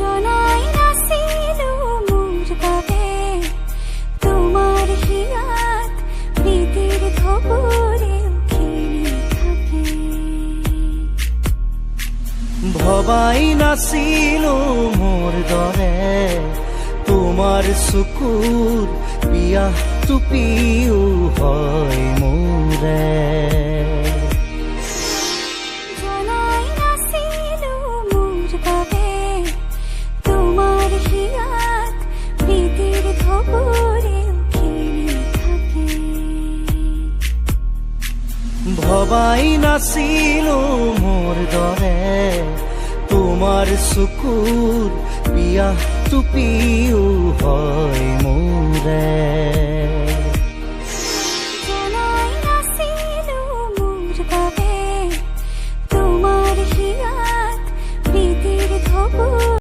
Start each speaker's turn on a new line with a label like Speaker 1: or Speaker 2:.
Speaker 1: জনাই নাছিলো মোৰ বাবে তোমাৰ হিয়াত প্ৰীতিৰ খবৰে উখেৰি থাকে।
Speaker 2: ভবাই নাছিলো মোৰ দৰে তোমাৰ চকুৰ পিয়াহটো পিও হয় মোৰে।
Speaker 1: জনাই নাছিলো মোৰ বাবে তোমাৰ হিয়াত প্ৰীতিৰ খবৰে উখেৰি থাকে।
Speaker 2: ভবাই নাছিলো মোৰ দৰে তোমাৰ চকুৰ পিয়াহটো পিও হয় মোৰে।